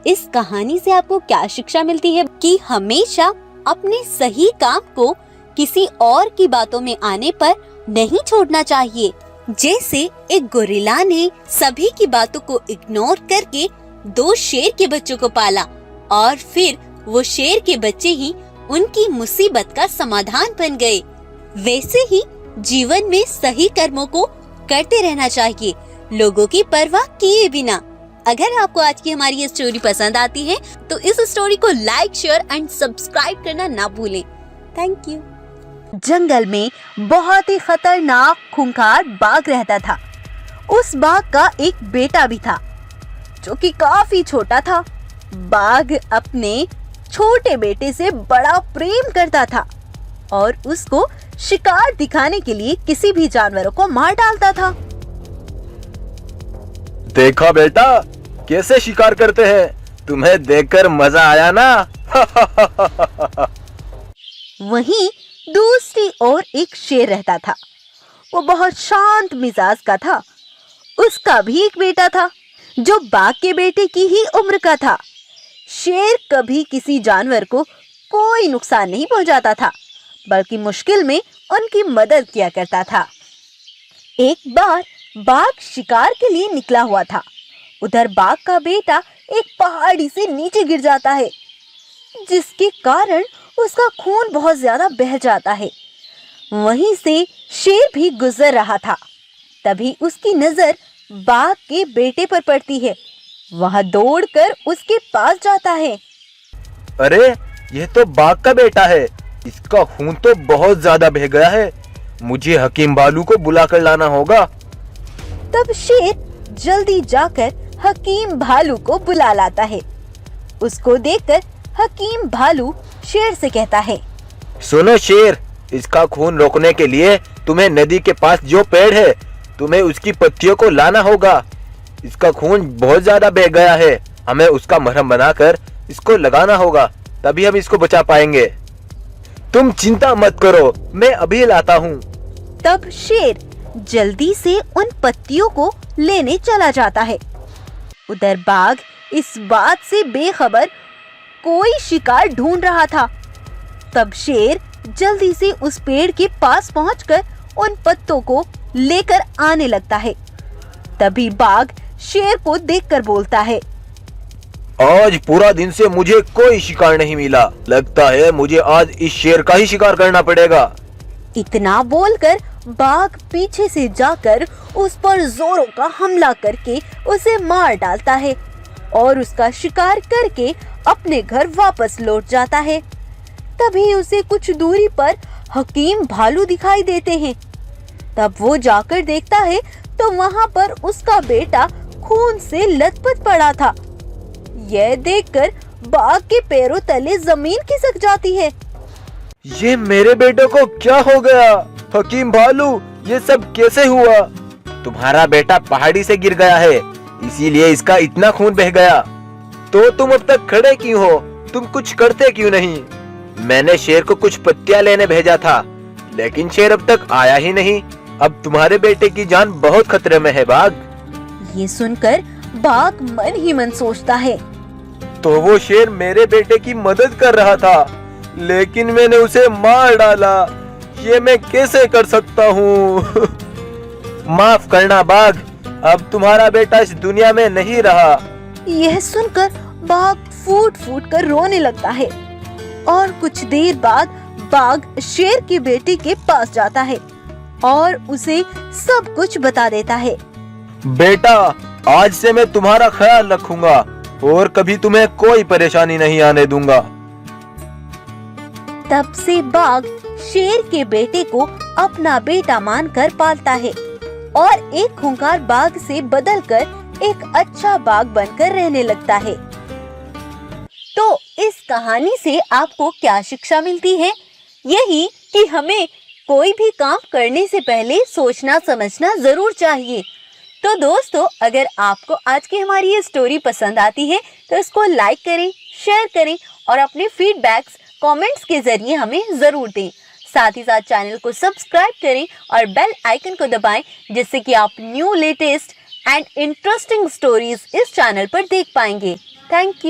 इस कहानी से आपको क्या शिक्षा मिलती है कि हमेशा अपने सही काम को किसी और की बातों में आने पर नहीं छोड़ना चाहिए। जैसे एक गोरिल्ला ने सभी की बातों को इग्नोर करके 2 शेर के बच्चों को पाला और फिर वो शेर के बच्चे ही उनकी मुसीबत का समाधान बन गए। वैसे ही जीवन में सही कर्मों को करते रहना चाहिए, लोगों की परवाह किए बिना। अगर आपको आज की हमारी ये स्टोरी पसंद आती है तो इस स्टोरी को लाइक, शेयर एंड सब्सक्राइब करना ना भूलें। Thank you. जंगल में बहुत ही खतरनाक खूंखार बाघ रहता था। उस बाघ का एक बेटा भी था जो कि काफी छोटा था। बाघ अपने छोटे बेटे से बड़ा प्रेम करता था और उसको शिकार दिखाने के लिए किसी भी जानवरों को मार डालता था। देखा बेटा, कैसे शिकार करते हैं, तुम्हें देखकर मजा आया ना? वहीं दूसरी ओर एक शेर रहता था। वो बहुत शांत मिजाज का था। उसका भी एक बेटा था जो बाघ के बेटे की ही उम्र का था। शेर कभी किसी जानवर को कोई नुकसान नहीं पहुंचाता था, बल्कि मुश्किल में उनकी मदद किया करता था। एक बार बाघ शिकार के लिए निकला हुआ था। उधर बाघ का बेटा एक पहाड़ी से नीचे गिर जाता है, जिसके कारण उसका खून बहुत ज्यादा बह जाता है। वहीं से शेर भी गुजर रहा था। तभी उसकी नजर बाघ के बेटे पर पड़ती है। वह दौड़कर उसके पास जाता है। अरे, यह तो बाघ का बेटा है। इसका खून तो बहुत ज्यादा बह गया है। मुझे हकीम भालू को बुलाकर लाना होगा। तब शेर जल्दी जाकर हकीम भालू को बुला लाता है। उसको देखकर हकीम भालू शेर से कहता है, सुनो शेर, इसका खून रोकने के लिए तुम्हें नदी के पास जो पेड़ है, तुम्हें उसकी पत्तियों को लाना होगा। इसका खून बहुत ज्यादा बह गया है। हमें उसका मरहम बनाकर इसको लगाना होगा, तभी हम इसको बचा पाएंगे। तुम चिंता मत करो, मैं अभी लाता हूँ। तब शेर जल्दी से उन पत्तियों को लेने चला जाता है। उधर बाघ इस बात से बेखबर कोई शिकार ढूंढ रहा था। तब शेर जल्दी से उस पेड़ के पास पहुंचकर उन पत्तों को लेकर आने लगता है। तभी बाघ शेर को देखकर बोलता है, आज पूरा दिन से मुझे कोई शिकार नहीं मिला। लगता है मुझे आज इस शेर का ही शिकार करना पड़ेगा। इतना बोलकर बाघ पीछे से जाकर उस पर जोरों का हमला करके उसे मार डालता है और उसका शिकार करके अपने घर वापस लौट जाता है। तभी उसे कुछ दूरी पर हकीम भालू दिखाई देते हैं। तब वो जाकर देखता है तो वहाँ पर उसका बेटा खून से लथपथ पड़ा था। यह देखकर बाघ के पैरों तले जमीन खिसक जाती है। ये मेरे बेटे को क्या हो गया? हकीम भालू, ये सब कैसे हुआ? तुम्हारा बेटा पहाड़ी से गिर गया है, इसीलिए इसका इतना खून बह गया। तो तुम अब तक खड़े क्यों हो? तुम कुछ करते क्यों नहीं? मैंने शेर को कुछ पत्तियां लेने भेजा था, लेकिन शेर अब तक आया ही नहीं। अब तुम्हारे बेटे की जान बहुत खतरे में है बाघ। ये सुनकर बाघ मन ही मन सोचता है, तो वो शेर मेरे बेटे की मदद कर रहा था, लेकिन मैंने उसे मार डाला। ये मैं कैसे कर सकता हूँ? माफ करना बाघ, अब तुम्हारा बेटा इस दुनिया में नहीं रहा। यह सुनकर बाघ फूट फूट कर रोने लगता है और कुछ देर बाद बाघ शेर के बेटे के पास जाता है और उसे सब कुछ बता देता है। बेटा, आज से मैं तुम्हारा ख्याल रखूंगा और कभी तुम्हें कोई परेशानी नहीं आने दूंगा। तब से बाघ शेर के बेटे को अपना बेटा मानकर पालता है और एक खूंखार बाघ से बदलकर एक अच्छा बाघ बनकर रहने लगता है। तो इस कहानी से आपको क्या शिक्षा मिलती है? यही कि हमें कोई भी काम करने से पहले सोचना समझना जरूर चाहिए। तो दोस्तों, अगर आपको आज की हमारी ये स्टोरी पसंद आती है तो इसको लाइक करें, शेयर करें और अपने फीडबैक्स कमेंट्स के जरिए हमें जरूर दें। साथ ही साथ चैनल को सब्सक्राइब करें और बेल आइकन को दबाएं, जिससे कि आप new, latest and interesting stories इस चैनल पर देख पाएंगे। Thank you.